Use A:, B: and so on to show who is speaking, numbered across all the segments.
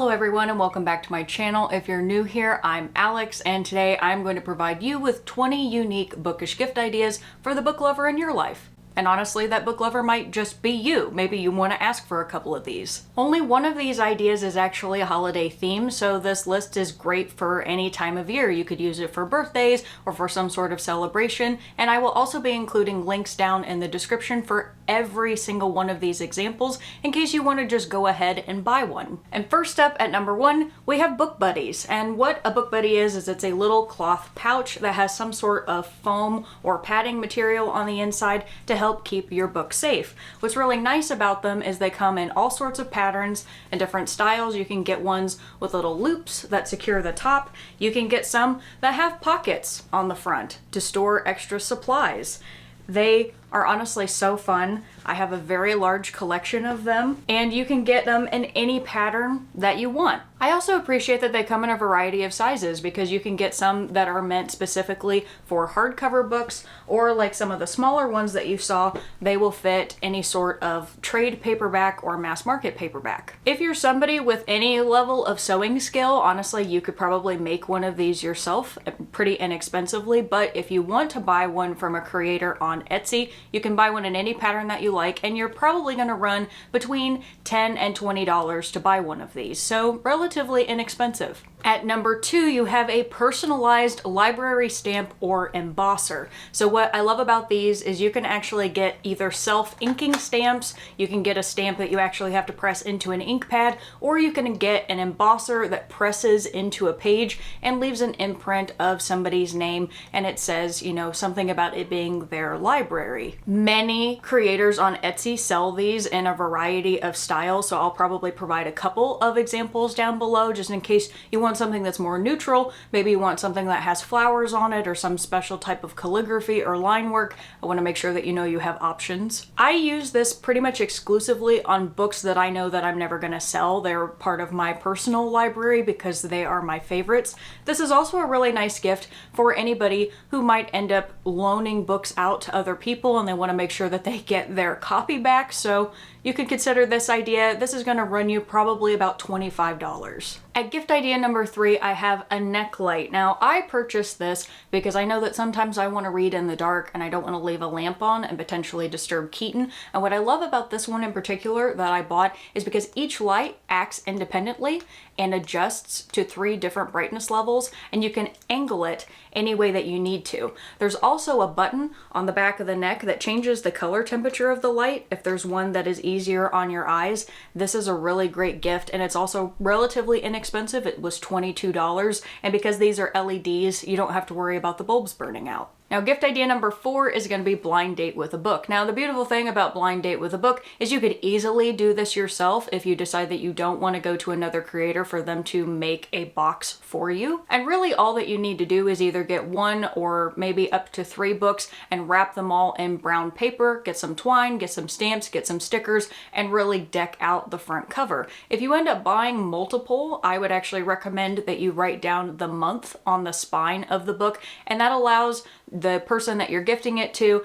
A: Hello everyone and welcome back to my channel. If you're new here, I'm Alex and today I'm going to provide you with 20 unique bookish gift ideas for the book lover in your life. And honestly, that book lover might just be you. Maybe you want to ask for a couple of these. Only one of these ideas is actually a holiday theme, so this list is great for any time of year. You could use it for birthdays or for some sort of celebration, and I will also be including links down in the description for every single one of these examples in case you want to just go ahead and buy one. And first up at number 1, we have Book Buddies. And what a Book Buddy is it's a little cloth pouch that has some sort of foam or padding material on the inside to help keep your book safe. What's really nice about them is they come in all sorts of patterns and different styles. You can get ones with little loops that secure the top. You can get some that have pockets on the front to store extra supplies. They are honestly so fun. I have a very large collection of them, and you can get them in any pattern that you want. I also appreciate that they come in a variety of sizes because you can get some that are meant specifically for hardcover books, or like some of the smaller ones that you saw, they will fit any sort of trade paperback or mass market paperback. If you're somebody with any level of sewing skill, honestly, you could probably make one of these yourself pretty inexpensively, but if you want to buy one from a creator on Etsy, you can buy one in any pattern that you like, and you're probably going to run between $10 and $20 to buy one of these, so relatively inexpensive. At number 2, you have a personalized library stamp or embosser. So what I love about these is you can actually get either self-inking stamps, you can get a stamp that you actually have to press into an ink pad, or you can get an embosser that presses into a page and leaves an imprint of somebody's name, and it says, you know, something about it being their library. Many creators on Etsy sell these in a variety of styles, so I'll probably provide a couple of examples down below just in case you want something that's more neutral. Maybe you want something that has flowers on it or some special type of calligraphy or line work. I want to make sure that you know you have options. I use this pretty much exclusively on books that I know that I'm never going to sell. They're part of my personal library because they are my favorites. This is also a really nice gift for anybody who might end up loaning books out to other people and they want to make sure that they get their copy back. So you could consider this idea. This is going to run you probably about $25. At gift idea number 3, I have a neck light. Now, I purchased this because I know that sometimes I want to read in the dark and I don't want to leave a lamp on and potentially disturb Keaton. And what I love about this one in particular that I bought is because each light acts independently and adjusts to 3 different brightness levels, and you can angle it any way that you need to. There's also a button on the back of the neck that changes the color temperature of the light if there's one that is easier on your eyes. This is a really great gift, and it's also relatively inexpensive. It was $22, and because these are LEDs, you don't have to worry about the bulbs burning out. Now, gift idea number 4 is going to be blind date with a book. Now, the beautiful thing about blind date with a book is you could easily do this yourself if you decide that you don't want to go to another creator for them to make a box for you. And really all that you need to do is either get 1 or maybe up to 3 books and wrap them all in brown paper, get some twine, get some stamps, get some stickers, and really deck out the front cover. If you end up buying multiple, I would actually recommend that you write down the month on the spine of the book, and that allows the person that you're gifting it to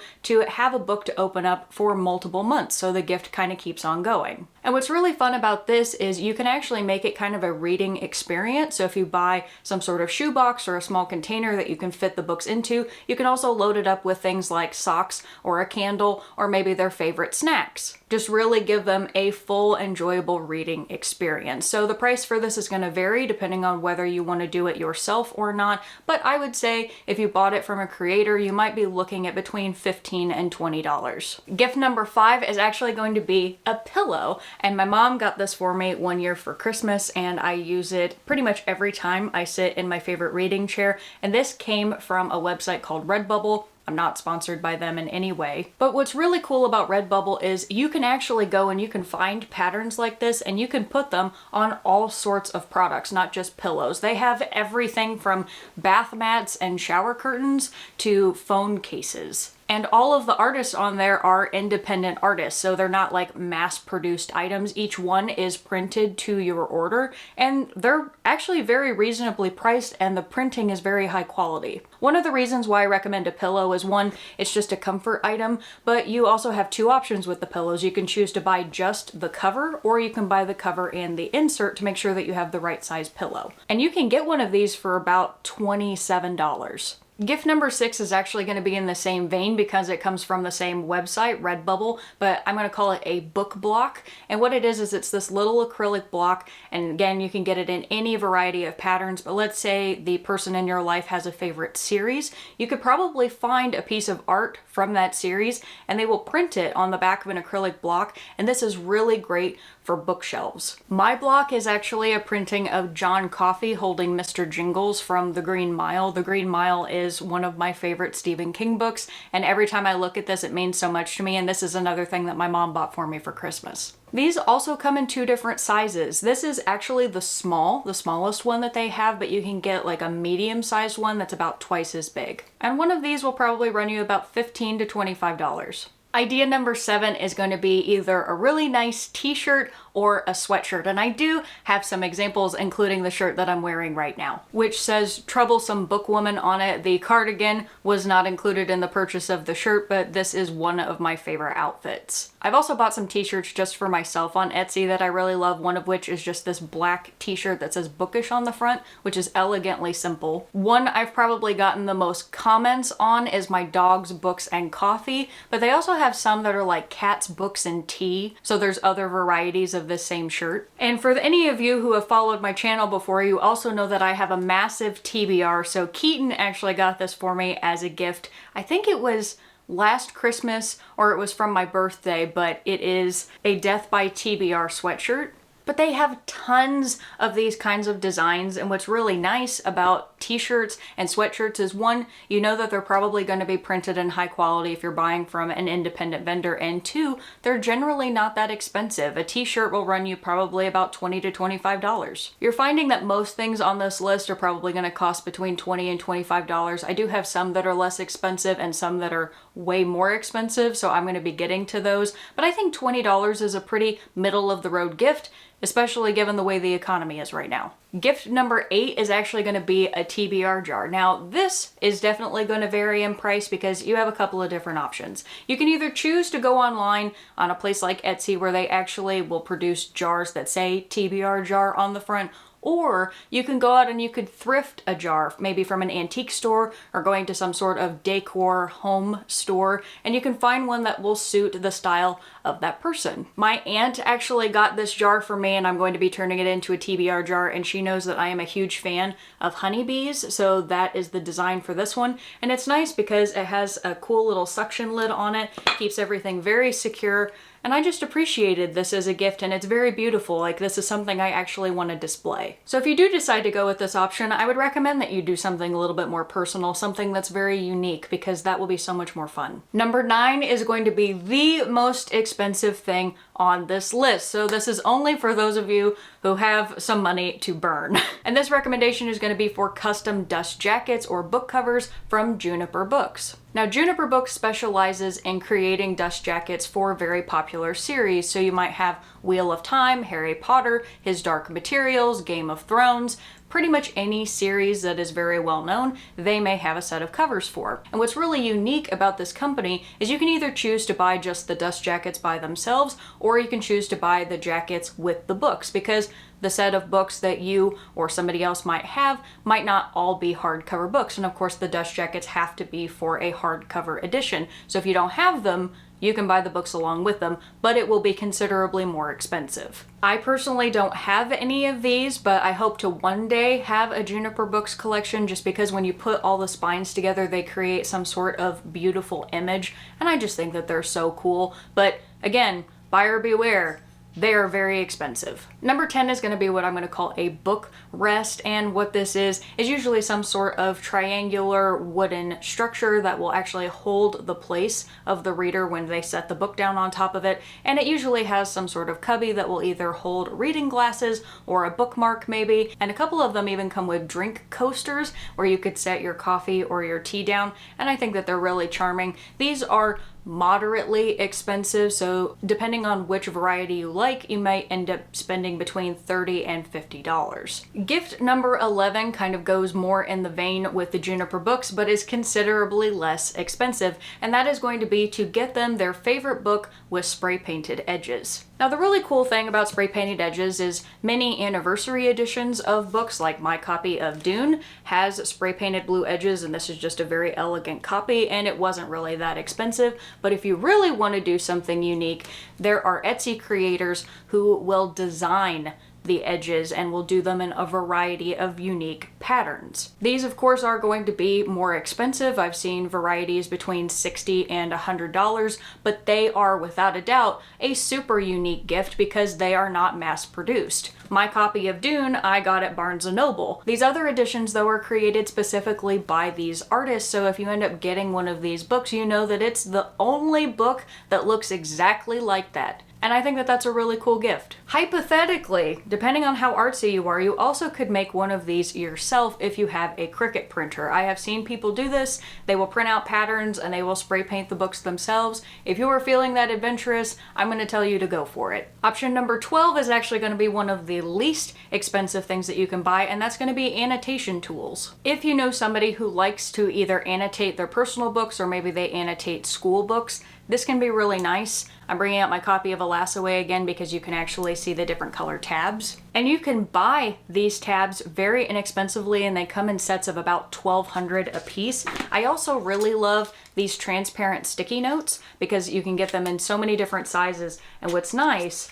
A: have a book to open up for multiple months, so the gift kind of keeps on going. And what's really fun about this is you can actually make it kind of a reading experience. So if you buy some sort of shoebox or a small container that you can fit the books into, you can also load it up with things like socks or a candle or maybe their favorite snacks. Just really give them a full, enjoyable reading experience. So the price for this is going to vary depending on whether you want to do it yourself or not, but I would say if you bought it from a creator, you might be looking at between $15 and $20. Gift number 5 is actually going to be a pillow. And my mom got this for me one year for Christmas, and I use it pretty much every time I sit in my favorite reading chair. And this came from a website called Redbubble. I'm not sponsored by them in any way. But what's really cool about Redbubble is you can actually go and you can find patterns like this and you can put them on all sorts of products, not just pillows. They have everything from bath mats and shower curtains to phone cases. And all of the artists on there are independent artists, so they're not like mass-produced items. Each one is printed to your order, and they're actually very reasonably priced, and the printing is very high quality. One of the reasons why I recommend a pillow is, one, it's just a comfort item, but you also have two options with the pillows. You can choose to buy just the cover, or you can buy the cover and the insert to make sure that you have the right size pillow. And you can get one of these for about $27. Gift number 6 is actually going to be in the same vein because it comes from the same website, Redbubble, but I'm going to call it a book block. And what it is it's this little acrylic block, and again, you can get it in any variety of patterns, but let's say the person in your life has a favorite series. You could probably find a piece of art from that series, and they will print it on the back of an acrylic block, and this is really great for bookshelves. My block is actually a printing of John Coffey holding Mr. Jingles from The Green Mile. The Green Mile is one of my favorite Stephen King books, and every time I look at this, it means so much to me, and this is another thing that my mom bought for me for Christmas. These also come in 2 different sizes. This is actually the smallest one that they have, but you can get like a medium-sized one that's about twice as big. And one of these will probably run you about $15 to $25. Idea number 7 is going to be either a really nice t-shirt or a sweatshirt, and I do have some examples, including the shirt that I'm wearing right now, which says Troublesome Bookwoman on it. The cardigan was not included in the purchase of the shirt, but this is one of my favorite outfits. I've also bought some t-shirts just for myself on Etsy that I really love, one of which is just this black t-shirt that says Bookish on the front, which is elegantly simple. One I've probably gotten the most comments on is my dog's books and coffee, but they also have some that are like cats, books, and tea, so there's other varieties of this same shirt. And for any of you who have followed my channel before, you also know that I have a massive TBR, so Keaton actually got this for me as a gift. I think it was last Christmas or it was from my birthday, but it is a Death by TBR sweatshirt. But they have tons of these kinds of designs, and what's really nice about t-shirts and sweatshirts is, one, you know that they're probably going to be printed in high quality if you're buying from an independent vendor, and 2, they're generally not that expensive. A t-shirt will run you probably about $20 to $25. You're finding that most things on this list are probably going to cost between $20 and $25. I do have some that are less expensive and some that are way more expensive, so I'm going to be getting to those, but I think $20 is a pretty middle of the road gift, especially given the way the economy is right now. Gift number 8 is actually going to be a TBR jar. Now, this is definitely going to vary in price because you have a couple of different options. You can either choose to go online on a place like Etsy where they actually will produce jars that say TBR jar on the front, or you can go out and you could thrift a jar, maybe from an antique store or going to some sort of decor home store, and you can find one that will suit the style of that person. My aunt actually got this jar for me, and I'm going to be turning it into a TBR jar, and she knows that I am a huge fan of honeybees, so that is the design for this one. And it's nice because it has a cool little suction lid on it, keeps everything very secure, and I just appreciated this as a gift, and it's very beautiful. Like, this is something I actually want to display. So if you do decide to go with this option, I would recommend that you do something a little bit more personal, something that's very unique, because that will be so much more fun. Number 9 is going to be the most expensive thing on this list. So this is only for those of you who have some money to burn. And this recommendation is going to be for custom dust jackets or book covers from Juniper Books. Now, Juniper Books specializes in creating dust jackets for very popular series. So you might have Wheel of Time, Harry Potter, His Dark Materials, Game of Thrones, pretty much any series that is very well known, they may have a set of covers for. And what's really unique about this company is you can either choose to buy just the dust jackets by themselves, or you can choose to buy the jackets with the books, because the set of books that you or somebody else might have might not all be hardcover books. And of course, the dust jackets have to be for a hardcover edition. So if you don't have them, you can buy the books along with them, but it will be considerably more expensive. I personally don't have any of these, but I hope to one day have a Juniper Books collection, just because when you put all the spines together, they create some sort of beautiful image, and I just think that they're so cool. But again, buyer beware. they are very expensive. Number 10 is going to be what I'm going to call a book rest, and what this is usually some sort of triangular wooden structure that will actually hold the place of the reader when they set the book down on top of it, and it usually has some sort of cubby that will either hold reading glasses or a bookmark maybe, and a couple of them even come with drink coasters where you could set your coffee or your tea down, and I think that they're really charming. These are moderately expensive, so depending on which variety you like, you might end up spending between $30 and $50. Gift number 11 kind of goes more in the vein with the Juniper Books, but is considerably less expensive, and that is going to be to get them their favorite book with spray painted edges. Now, the really cool thing about spray painted edges is many anniversary editions of books, like my copy of Dune, has spray painted blue edges, and this is just a very elegant copy, and it wasn't really that expensive. But if you really want to do something unique, there are Etsy creators who will design the edges and will do them in a variety of unique patterns. These, of course, are going to be more expensive. I've seen varieties between $60 and $100, but they are without a doubt a super unique gift because they are not mass produced. My copy of Dune I got at Barnes & Noble. These other editions, though, are created specifically by these artists, so if you end up getting one of these books, you know that it's the only book that looks exactly like that. And I think that that's a really cool gift. Hypothetically, depending on how artsy you are, you also could make one of these yourself if you have a Cricut printer. I have seen people do this. They will print out patterns and they will spray paint the books themselves. If you are feeling that adventurous, I'm going to tell you to go for it. Option number 12 is actually going to be one of the least expensive things that you can buy, and that's going to be annotation tools. If you know somebody who likes to either annotate their personal books or maybe they annotate school books, this can be really nice. I'm bringing out my copy of Away again because you can actually see the different color tabs. And you can buy these tabs very inexpensively, and they come in sets of about $1,200 a piece. I also really love these transparent sticky notes because you can get them in so many different sizes. And what's nice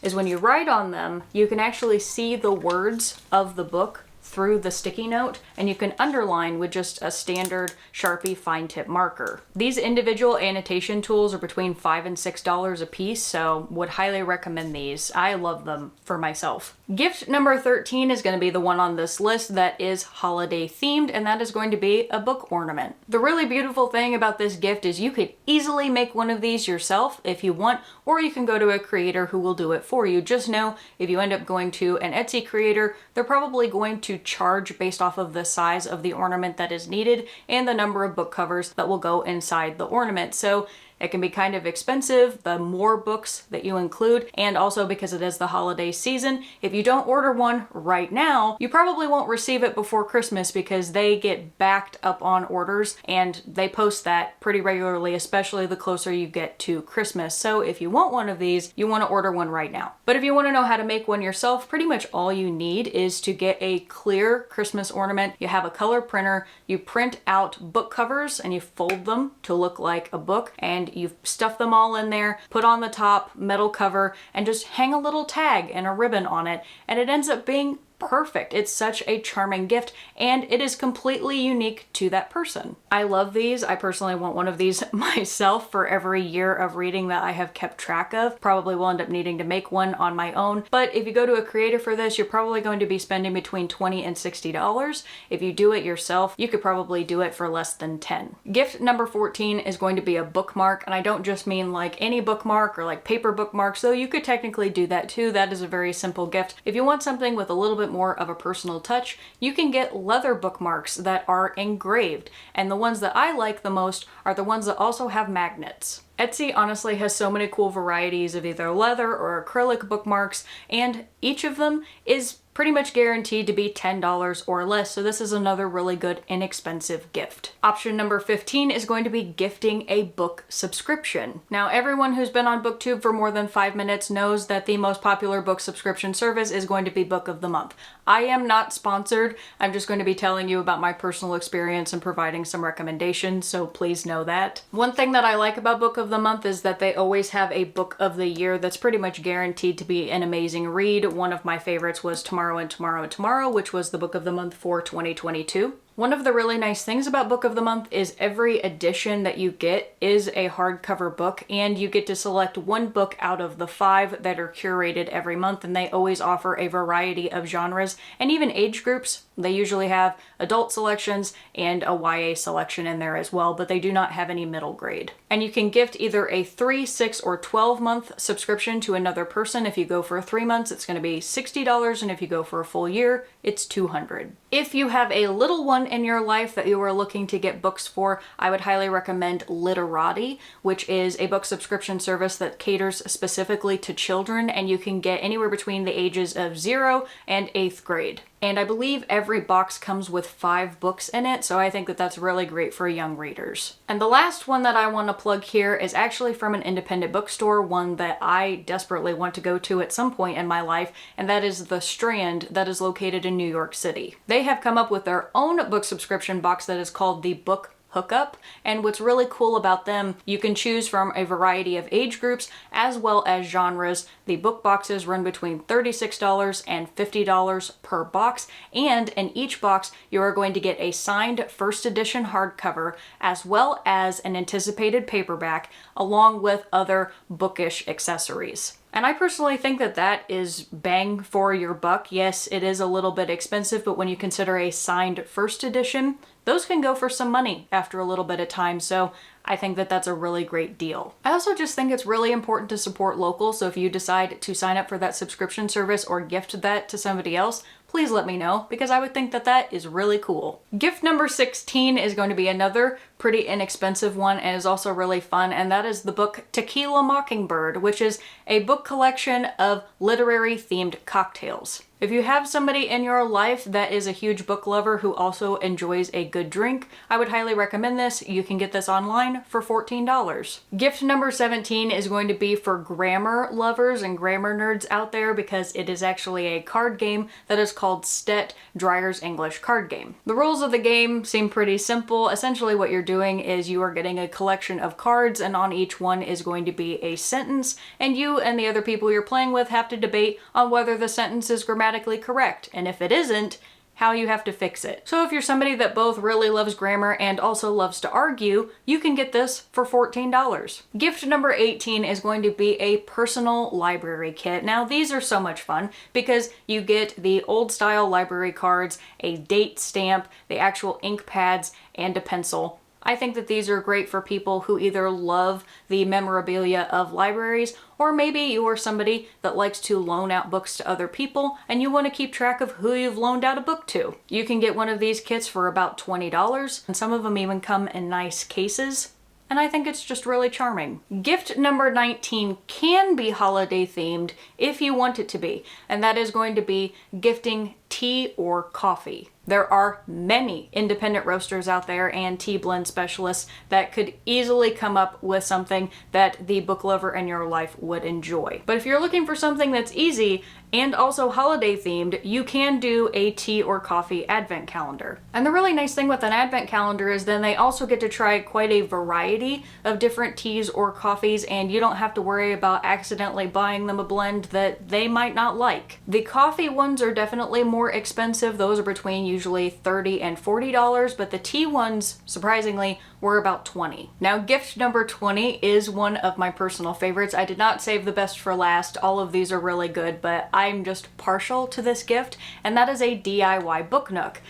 A: is when you write on them, you can actually see the words of the book through the sticky note, and you can underline with just a standard Sharpie fine tip marker. These individual annotation tools are between $5 and $6 a piece, so would highly recommend these. I love them for myself. Gift number 13 is going to be the one on this list that is holiday themed, and that is going to be a book ornament. The really beautiful thing about this gift is you could easily make one of these yourself if you want, or you can go to a creator who will do it for you. Just know if you end up going to an Etsy creator, they're probably going to charge based off of the size of the ornament that is needed and the number of book covers that will go inside the ornament. So it can be kind of expensive the more books that you include, and also because it is the holiday season, if you don't order one right now, you probably won't receive it before Christmas because they get backed up on orders and they post that pretty regularly, especially the closer you get to Christmas. So if you want one of these, you want to order one right now. But if you want to know how to make one yourself, pretty much all you need is to get a clear Christmas ornament. You have a color printer, you print out book covers and you fold them to look like a book, and you stuff them all in there, put on the top metal cover, and just hang a little tag and a ribbon on it, and it ends up being perfect. It's such a charming gift, and it is completely unique to that person. I love these. I personally want one of these myself for every year of reading that I have kept track of. Probably will end up needing to make one on my own, but if you go to a creator for this, you're probably going to be spending between $20 and $60. If you do it yourself, you could probably do it for less than $10. Gift number 14 is going to be a bookmark, and I don't just mean like any bookmark or like paper bookmarks, though you could technically do that too. That is a very simple gift. If you want something with a little bit more of a personal touch, you can get leather bookmarks that are engraved, and the ones that I like the most are the ones that also have magnets. Etsy honestly has so many cool varieties of either leather or acrylic bookmarks, and each of them is pretty much guaranteed to be $10 or less, so this is another really good inexpensive gift. Option number 15 is going to be gifting a book subscription. Now, everyone who's been on BookTube for more than 5 minutes knows that the most popular book subscription service is going to be Book of the Month. I am not sponsored. I'm just going to be telling you about my personal experience and providing some recommendations, so please know that. One thing that I like about Book of the Month is that they always have a book of the year that's pretty much guaranteed to be an amazing read. One of my favorites was Tomorrow and Tomorrow and Tomorrow, which was the book of the month for 2022. One of the really nice things about Book of the Month is every edition that you get is a hardcover book, and you get to select one book out of the 5 that are curated every month, and they always offer a variety of genres and even age groups. They usually have adult selections and a YA selection in there as well, but they do not have any middle grade. And you can gift either a 3, 6, or 12-month subscription to another person. If you go for 3 months, it's going to be $60, and if you go for a full year, it's $200. If you have a little one in your life that you are looking to get books for, I would highly recommend Literati, which is a book subscription service that caters specifically to children, and you can get anywhere between the ages of 0 and 8th grade. And I believe every box comes with 5 books in it, so I think that that's really great for young readers. And the last one that I want to plug here is actually from an independent bookstore, one that I desperately want to go to at some point in my life, and that is The Strand, that is located in New York City. They have come up with their own book subscription box that is called the Book Hookup, and what's really cool about them, you can choose from a variety of age groups as well as genres. The book boxes run between $36 and $50 per box, and in each box you are going to get a signed first edition hardcover as well as an anticipated paperback along with other bookish accessories. And I personally think that that is bang for your buck. Yes, it is a little bit expensive, but when you consider a signed first edition, those can go for some money after a little bit of time, so I think that that's a really great deal. I also just think it's really important to support local, so if you decide to sign up for that subscription service or gift that to somebody else, please let me know, because I would think that that is really cool. Gift number 16 is going to be another pretty inexpensive one and is also really fun, and that is the book Tequila Mockingbird, which is a book collection of literary themed cocktails. If you have somebody in your life that is a huge book lover who also enjoys a good drink, I would highly recommend this. You can get this online for $14. Gift number 17 is going to be for grammar lovers and grammar nerds out there, because it is actually a card game that is called Stet, Dreyer's English card game. The rules of the game seem pretty simple. Essentially what you're doing is you are getting a collection of cards, and on each one is going to be a sentence, and you and the other people you're playing with have to debate on whether the sentence is grammatically correct, and if it isn't, how you have to fix it. So if you're somebody that both really loves grammar and also loves to argue, you can get this for $14. Gift number 18 is going to be a personal library kit. Now these are so much fun because you get the old style library cards, a date stamp, the actual ink pads, and a pencil. I think that these are great for people who either love the memorabilia of libraries, or maybe you are somebody that likes to loan out books to other people and you want to keep track of who you've loaned out a book to. You can get one of these kits for about $20, and some of them even come in nice cases. And I think it's just really charming. Gift number 19 can be holiday themed if you want it to be, and that is going to be gifting tea or coffee. There are many independent roasters out there and tea blend specialists that could easily come up with something that the book lover in your life would enjoy. But if you're looking for something that's easy and also holiday themed, you can do a tea or coffee advent calendar. And the really nice thing with an advent calendar is then they also get to try quite a variety of different teas or coffees, and you don't have to worry about accidentally buying them a blend that they might not like. The coffee ones are definitely more expensive. Those are between usually $30 and $40, but the tea ones, surprisingly, were about $20. Now, gift number 20 is one of my personal favorites. I did not save the best for last. All of these are really good, but I'm just partial to this gift, and that is a DIY Book Nook.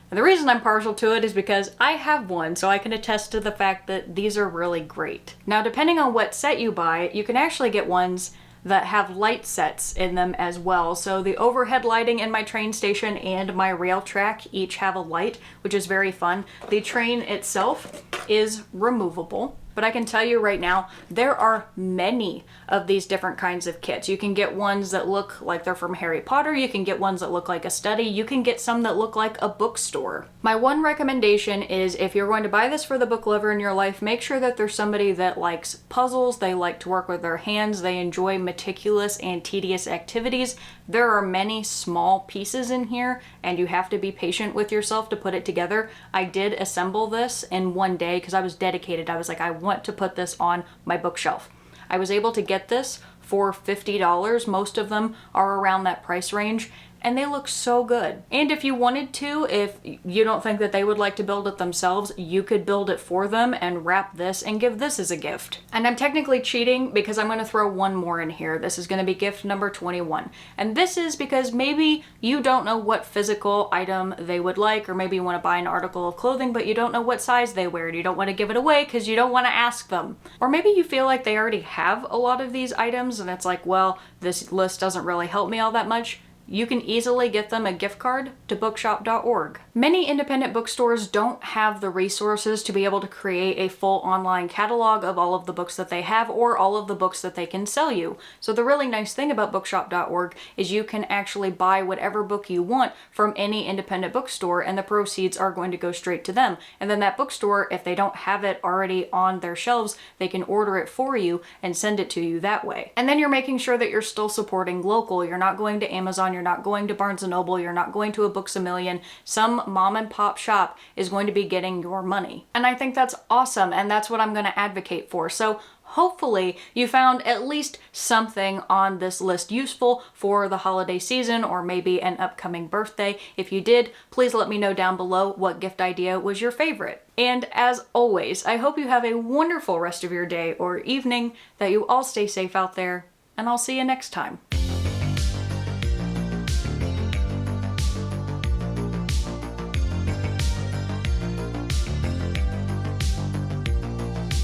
A: And the reason I'm partial to it is because I have one, so I can attest to the fact that these are really great. Now, depending on what set you buy, you can actually get ones that have light sets in them as well. So the overhead lighting in my train station and my rail track each have a light, which is very fun. The train itself is removable, but I can tell you right now, there are many of these different kinds of kits. You can get ones that look like they're from Harry Potter, you can get ones that look like a study, you can get some that look like a bookstore. My one recommendation is if you're going to buy this for the book lover in your life, make sure that there's somebody that likes puzzles, they like to work with their hands, they enjoy meticulous and tedious activities. There are many small pieces in here, and you have to be patient with yourself to put it together. I did assemble this in one day because I was dedicated. I was like, I want to put this on my bookshelf. I was able to get this for $50. Most of them are around that price range, and they look so good. And if you wanted to, if you don't think that they would like to build it themselves, you could build it for them and wrap this and give this as a gift. And I'm technically cheating because I'm going to throw one more in here. This is going to be gift number 21. And this is because maybe you don't know what physical item they would like, or maybe you want to buy an article of clothing, but you don't know what size they wear and you don't want to give it away because you don't want to ask them. Or maybe you feel like they already have a lot of these items and it's like, well, this list doesn't really help me all that much. You can easily get them a gift card to bookshop.org. Many independent bookstores don't have the resources to be able to create a full online catalog of all of the books that they have or all of the books that they can sell you. So the really nice thing about bookshop.org is you can actually buy whatever book you want from any independent bookstore and the proceeds are going to go straight to them. And then that bookstore, if they don't have it already on their shelves, they can order it for you and send it to you that way. And then you're making sure that you're still supporting local. You're not going to Amazon, you're not going to Barnes & Noble, you're not going to a Books A Million. Some mom and pop shop is going to be getting your money. And I think that's awesome, and that's what I'm going to advocate for. So hopefully you found at least something on this list useful for the holiday season or maybe an upcoming birthday. If you did, please let me know down below what gift idea was your favorite. And as always, I hope you have a wonderful rest of your day or evening, that you all stay safe out there, and I'll see you next time.